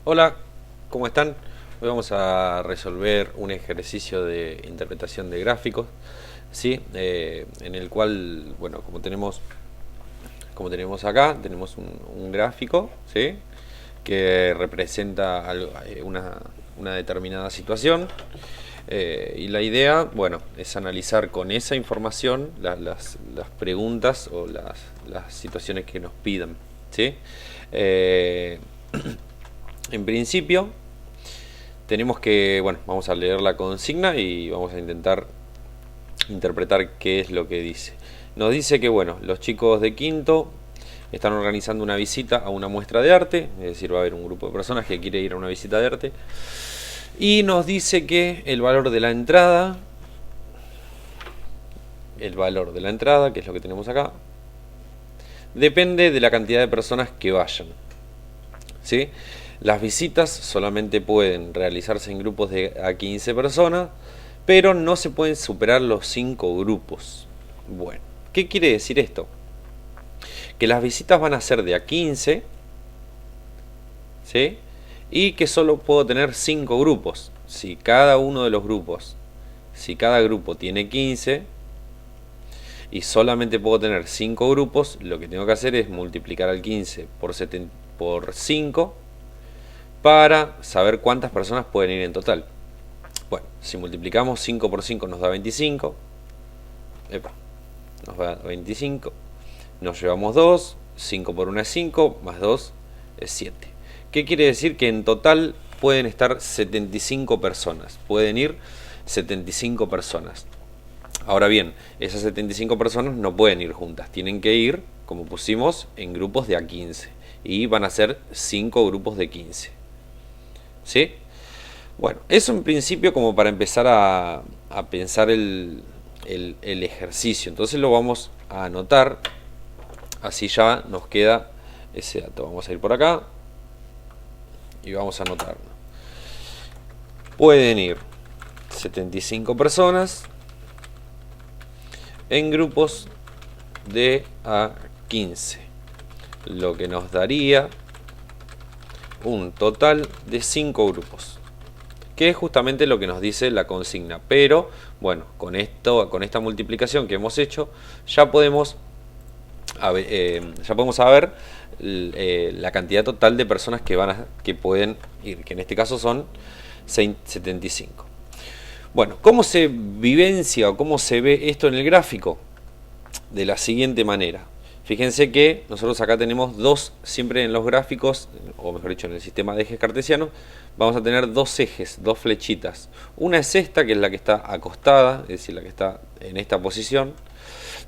Hola, ¿cómo están? Hoy vamos a resolver un ejercicio de interpretación de gráficos, ¿sí? En el cual, bueno, como tenemos acá, tenemos un gráfico, ¿sí? Que representa una determinada situación. Y la idea, bueno, es analizar con esa información las preguntas o las situaciones que nos pidan, ¿sí? Eh, en principio, tenemos que, bueno, vamos a leer la consigna y vamos a intentar interpretar qué es lo que dice. Nos dice que, bueno, los chicos de quinto están organizando una visita a una muestra de arte, es decir, va a haber un grupo de personas que quiere ir a una visita de arte, y nos dice que el valor de la entrada, que es lo que tenemos acá, depende de la cantidad de personas que vayan, ¿sí? Las visitas solamente pueden realizarse en grupos de a 15 personas, pero no se pueden superar los 5 grupos. Bueno, ¿qué quiere decir esto? Que las visitas van a ser de a 15, ¿sí? Y que solo puedo tener 5 grupos. Si cada uno de los grupos, si cada grupo tiene 15 y solamente puedo tener 5 grupos, lo que tengo que hacer es multiplicar al 15 por 5 para saber cuántas personas pueden ir en total. Bueno, si multiplicamos 5 por 5 nos da 25. Epa, nos da 25. Nos llevamos 2. 5 por 1 es 5. Más 2 es 7. ¿Qué quiere decir? Que en total pueden estar 75 personas. Pueden ir 75 personas. Ahora bien, esas 75 personas no pueden ir juntas. Tienen que ir, como pusimos, en grupos de a 15. Y van a ser 5 grupos de 15. ¿Sí? Bueno, eso en principio como para empezar a pensar el ejercicio. Entonces lo vamos a anotar, así ya nos queda ese dato. Vamos a ir por acá y vamos a anotarlo. Pueden ir 75 personas en grupos de a 15, lo que nos daría un total de 5 grupos, que es justamente lo que nos dice la consigna. Pero bueno, con esta multiplicación que hemos hecho, ya podemos saber la cantidad total de personas que pueden ir, que en este caso son 75. Bueno, ¿cómo se vivencia o cómo se ve esto en el gráfico? De la siguiente manera. Fíjense que nosotros acá tenemos siempre en los gráficos, o mejor dicho en el sistema de ejes cartesianos, vamos a tener dos ejes, dos flechitas. Una es esta, que es la que está acostada, es decir, la que está en esta posición,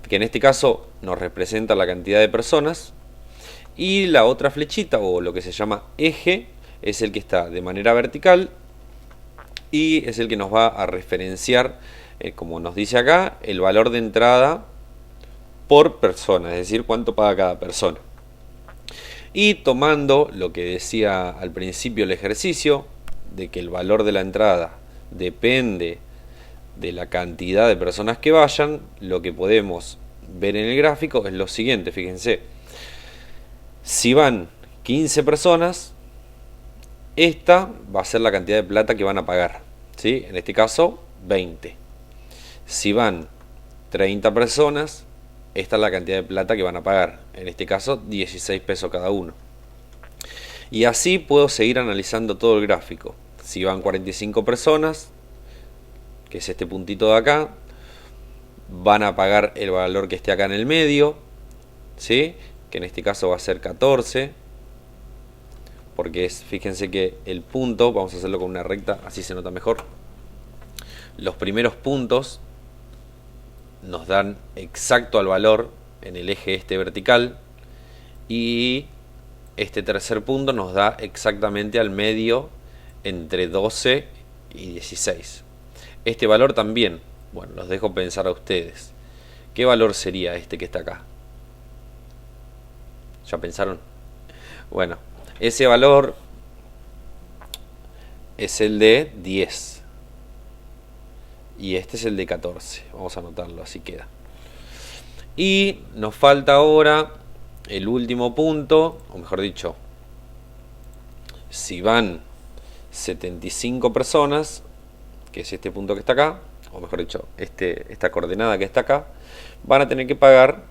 que en este caso nos representa la cantidad de personas. Y la otra flechita, o lo que se llama eje, es el que está de manera vertical y es el que nos va a referenciar, como nos dice acá, el valor de entrada por persona, es decir, cuánto paga cada persona. Y tomando lo que decía al principio el ejercicio, de que el valor de la entrada depende de la cantidad de personas que vayan, lo que podemos ver en el gráfico es lo siguiente, fíjense. Si van 15 personas, esta va a ser la cantidad de plata que van a pagar, ¿sí? En este caso, 20. Si van 30 personas, esta es la cantidad de plata que van a pagar. En este caso, 16 pesos cada uno. Y así puedo seguir analizando todo el gráfico. Si van 45 personas, que es este puntito de acá, van a pagar el valor que esté acá en el medio, ¿sí? Que en este caso va a ser 14. Porque fíjense que el punto, vamos a hacerlo con una recta, así se nota mejor. Los primeros puntos nos dan exacto al valor en el eje este vertical, y este tercer punto nos da exactamente al medio entre 12 y 16. Este valor también, bueno, los dejo pensar a ustedes. ¿Qué valor sería este que está acá? ¿Ya pensaron? Bueno, ese valor es el de 10. Y este es el de 14. Vamos a anotarlo, así queda. Y nos falta ahora el último punto, o mejor dicho, si van 75 personas, que es este punto que está acá, o mejor dicho, esta coordenada que está acá, van a tener que pagar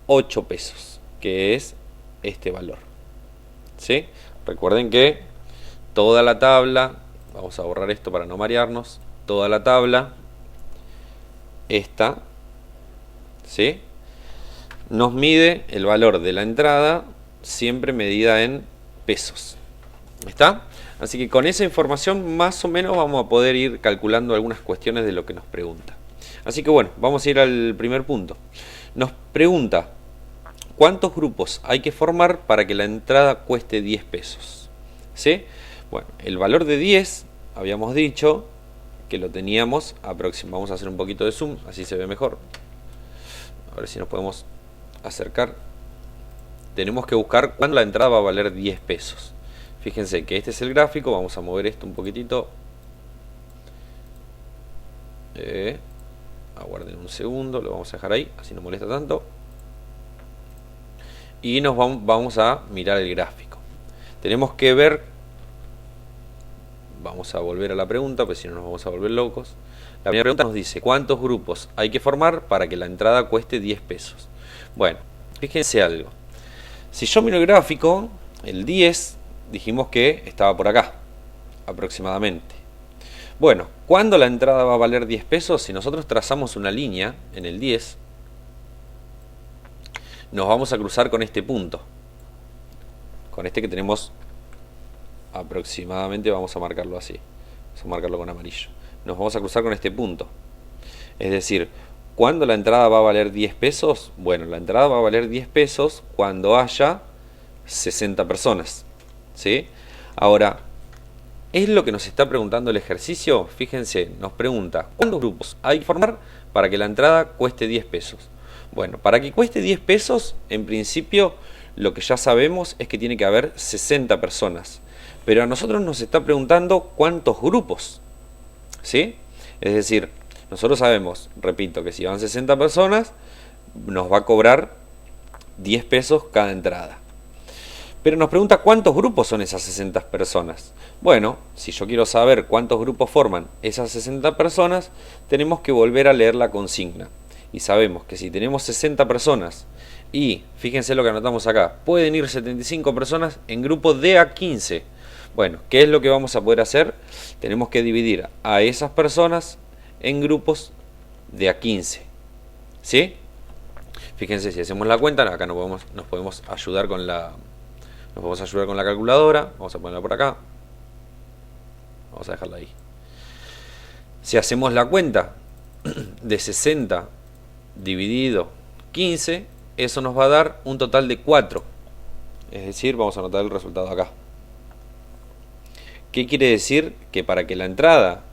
8 pesos, que es este valor. ¿Sí? Recuerden que toda la tabla, vamos a borrar esto para no marearnos, toda la tabla, esta, ¿sí?, nos mide el valor de la entrada, siempre medida en pesos. ¿Está? Así que con esa información más o menos vamos a poder ir calculando algunas cuestiones de lo que nos pregunta. Así que bueno, vamos a ir al primer punto. Nos pregunta, ¿cuántos grupos hay que formar para que la entrada cueste 10 pesos? ¿Sí? Bueno, el valor de 10, habíamos dicho que lo teníamos aproximadamente. Vamos a hacer un poquito de zoom, así se ve mejor. A ver si nos podemos acercar. Tenemos que buscar cuándo la entrada va a valer 10 pesos. Fíjense que este es el gráfico. Vamos a mover esto un poquitito. Aguarden un segundo, lo vamos a dejar ahí, así no molesta tanto. Y nos vamos a mirar el gráfico. Tenemos que ver. Vamos a volver a la pregunta, pues si no nos vamos a volver locos. La primera pregunta nos dice, ¿cuántos grupos hay que formar para que la entrada cueste 10 pesos? Bueno, fíjense algo. Si yo miro el gráfico, el 10 dijimos que estaba por acá, aproximadamente. Bueno, ¿cuándo la entrada va a valer 10 pesos? Si nosotros trazamos una línea en el 10, nos vamos a cruzar con este punto. Con este que tenemos aproximadamente, vamos a marcarlo así. Vamos a marcarlo con amarillo. Nos vamos a cruzar con este punto. Es decir, ¿cuándo la entrada va a valer 10 pesos? Bueno, la entrada va a valer 10 pesos cuando haya 60 personas. ¿Sí? Ahora, ¿es lo que nos está preguntando el ejercicio? Fíjense, nos pregunta, ¿cuántos grupos hay que formar para que la entrada cueste 10 pesos? Bueno, para que cueste 10 pesos, en principio, lo que ya sabemos es que tiene que haber 60 personas. Pero a nosotros nos está preguntando cuántos grupos. ¿Sí? Es decir, nosotros sabemos, repito, que si van 60 personas, nos va a cobrar 10 pesos cada entrada. Pero nos pregunta cuántos grupos son esas 60 personas. Bueno, si yo quiero saber cuántos grupos forman esas 60 personas, tenemos que volver a leer la consigna. Y sabemos que si tenemos 60 personas y, fíjense lo que anotamos acá, pueden ir 75 personas en grupos de a 15. Bueno, ¿qué es lo que vamos a poder hacer? Tenemos que dividir a esas personas en grupos de a 15. ¿Sí? Fíjense, si hacemos la cuenta, acá nos podemos ayudar con la calculadora. Vamos a ponerla por acá. Vamos a dejarla ahí. Si hacemos la cuenta de 60 dividido 15, eso nos va a dar un total de 4. Es decir, vamos a anotar el resultado acá. ¿Qué quiere decir? Que para que la entrada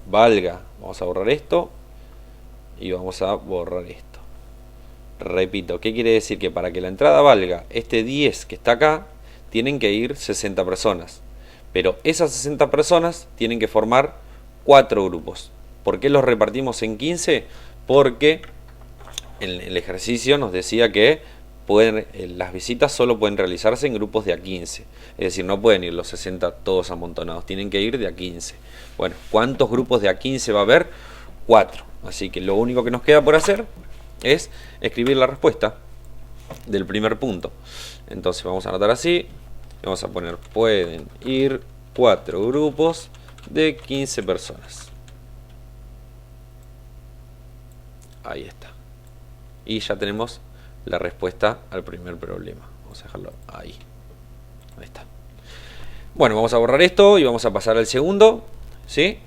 valga, vamos a borrar esto y vamos a borrar esto. Repito, ¿qué quiere decir? Que para que la entrada valga este 10 que está acá, tienen que ir 60 personas. Pero esas 60 personas tienen que formar 4 grupos. ¿Por qué los repartimos en 15? Porque el ejercicio nos decía que las visitas solo pueden realizarse en grupos de a 15. Es decir, no pueden ir los 60 todos amontonados, tienen que ir de a 15. Bueno, ¿cuántos grupos de a 15 va a haber? 4. Así que lo único que nos queda por hacer es escribir la respuesta del primer punto. Entonces vamos a anotar así, vamos a poner, pueden ir 4 grupos de 15 personas. Ahí está. Y ya tenemos la respuesta al primer problema. Vamos a dejarlo ahí. Ahí está. Bueno, vamos a borrar esto y vamos a pasar al segundo. ¿Sí?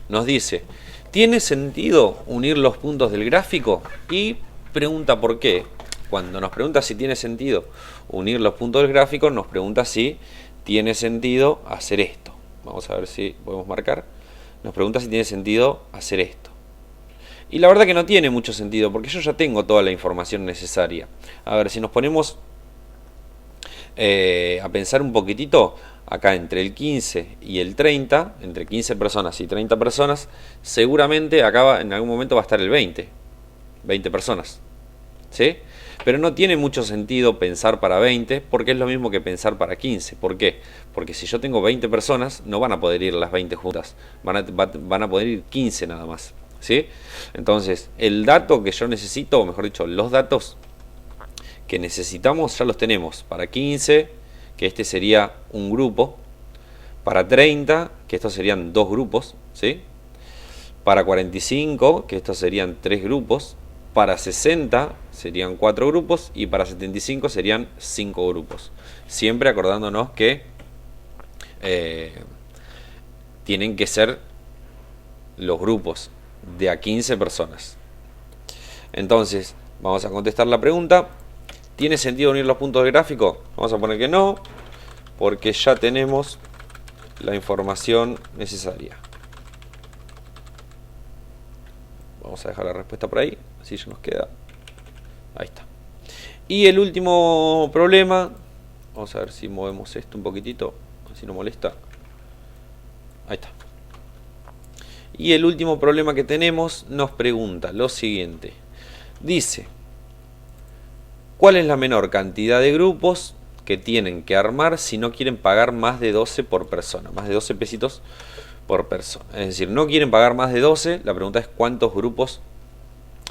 Nos dice, ¿tiene sentido unir los puntos del gráfico? Y pregunta por qué. Cuando nos pregunta si tiene sentido unir los puntos del gráfico, nos pregunta si tiene sentido hacer esto. Vamos a ver si podemos marcar. Nos pregunta si tiene sentido hacer esto. Y la verdad que no tiene mucho sentido, porque yo ya tengo toda la información necesaria. A ver, si nos ponemos a pensar un poquitito, acá entre el 15 y el 30, entre 15 personas y 30 personas, seguramente acá en algún momento va a estar el 20 personas. ¿Sí? Pero no tiene mucho sentido pensar para 20 porque es lo mismo que pensar para 15. ¿Por qué? Porque si yo tengo 20 personas, no van a poder ir las 20 juntas. Van a poder ir 15 nada más. ¿Sí? Entonces, el dato que yo necesito, o mejor dicho, los datos que necesitamos ya los tenemos. Para 15, que este sería un grupo. Para 30, que estos serían dos grupos. ¿Sí? Para 45, que estos serían tres grupos. Para 60 serían 4 grupos y para 75 serían 5 grupos. Siempre acordándonos que tienen que ser los grupos de a 15 personas. Entonces, vamos a contestar la pregunta. ¿Tiene sentido unir los puntos del gráfico? Vamos a poner que no, porque ya tenemos la información necesaria. Vamos a dejar la respuesta por ahí, así ya nos queda. Ahí está. Y el último problema, vamos a ver si movemos esto un poquitito, si no molesta. Ahí está. Y el último problema que tenemos nos pregunta lo siguiente. Dice, ¿cuál es la menor cantidad de grupos que tienen que armar si no quieren pagar más de 12 por persona? Más de 12 pesitos por persona. Es decir, no quieren pagar más de 12. La pregunta es cuántos grupos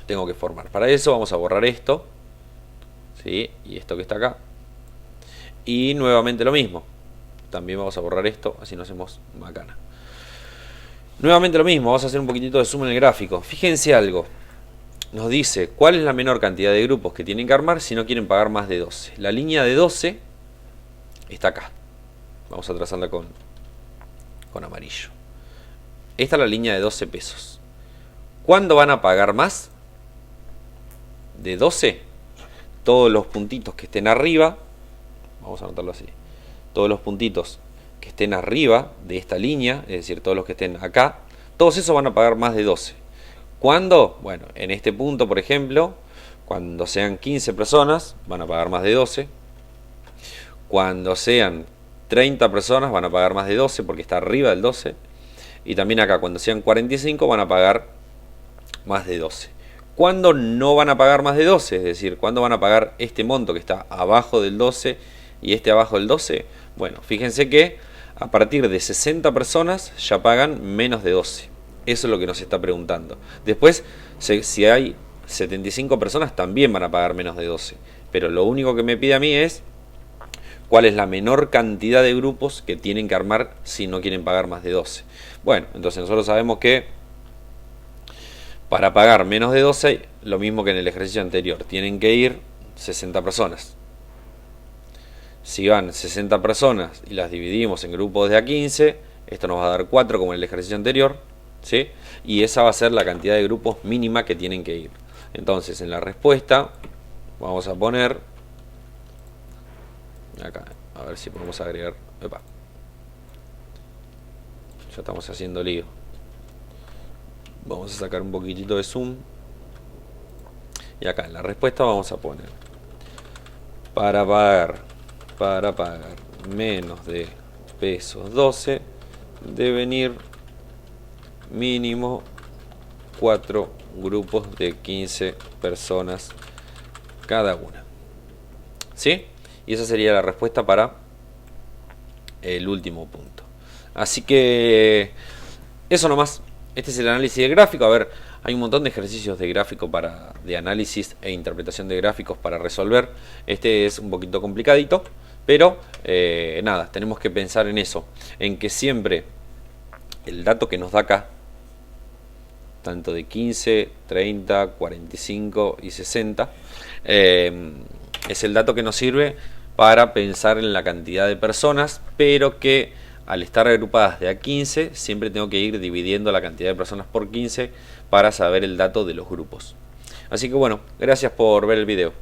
tengo que formar. Para eso vamos a borrar esto, ¿sí? Y esto que está acá. Y nuevamente lo mismo. También vamos a borrar esto, así no hacemos macana. Nuevamente lo mismo, vamos a hacer un poquitito de zoom en el gráfico. Fíjense algo. Nos dice cuál es la menor cantidad de grupos que tienen que armar si no quieren pagar más de 12. La línea de 12 está acá. Vamos a trazarla con amarillo. Esta es la línea de 12 pesos. ¿Cuándo van a pagar más? De 12. Todos los puntitos que estén arriba, vamos a anotarlo así, todos los puntitos que estén arriba de esta línea, es decir, todos los que estén acá, todos esos van a pagar más de 12. ¿Cuándo? Bueno, en este punto, por ejemplo, cuando sean 15 personas, van a pagar más de 12. Cuando sean 30 personas, van a pagar más de 12 porque está arriba del 12. Y también acá, cuando sean 45, van a pagar más de 12. ¿Cuándo no van a pagar más de 12? Es decir, ¿cuándo van a pagar este monto que está abajo del 12 y este abajo del 12? Bueno, fíjense que a partir de 60 personas ya pagan menos de 12. Eso es lo que nos está preguntando. Después, si hay 75 personas, también van a pagar menos de 12. Pero lo único que me pide a mí es cuál es la menor cantidad de grupos que tienen que armar si no quieren pagar más de 12. Bueno, entonces nosotros sabemos que para pagar menos de 12, lo mismo que en el ejercicio anterior, tienen que ir 60 personas. Si van 60 personas y las dividimos en grupos de a 15, esto nos va a dar 4 como en el ejercicio anterior, ¿sí? Y esa va a ser la cantidad de grupos mínima que tienen que ir. Entonces, en la respuesta vamos a poner acá, a ver si podemos agregar. Epa. Ya estamos haciendo lío. Vamos a sacar un poquitito de zoom. Y acá en la respuesta vamos a poner para pagar menos de pesos 12 deben ir mínimo 4 grupos de 15 personas cada una. ¿Sí? Y esa sería la respuesta para el último punto. Así que eso nomás. Este es el análisis de gráfico. A ver, hay un montón de ejercicios de gráfico de análisis e interpretación de gráficos para resolver. Este es un poquito complicadito, pero nada, tenemos que pensar en eso, en que siempre el dato que nos da acá, tanto de 15, 30, 45 y 60, es el dato que nos sirve para pensar en la cantidad de personas, pero que al estar agrupadas de a 15, siempre tengo que ir dividiendo la cantidad de personas por 15 para saber el dato de los grupos. Así que bueno, gracias por ver el video.